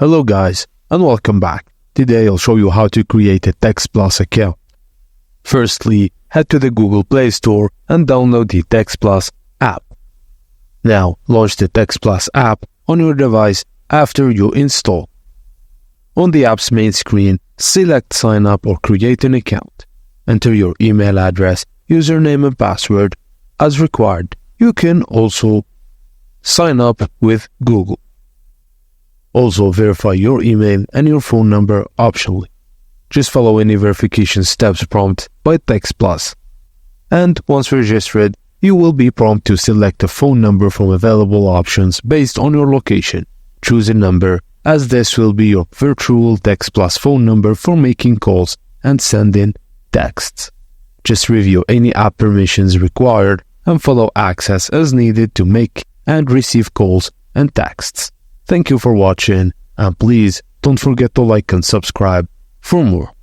Hello guys, and welcome back. Today I'll show you how to create a TextPlus account. Firstly, head to the Google Play Store and download the TextPlus app. Now, launch the TextPlus app on your device after you install. On the app's main screen, select Sign Up or Create an Account. Enter your email address, username and password as required. You can also sign up with Google. Also verify your email and your phone number optionally. Just follow any verification steps prompted by TextPlus. And once registered, you will be prompted to select a phone number from available options based on your location. Choose a number, as this will be your virtual TextPlus phone number for making calls and sending texts. Just review any app permissions required and follow access as needed to make and receive calls and texts. Thank you for watching, and please don't forget to like and subscribe for more.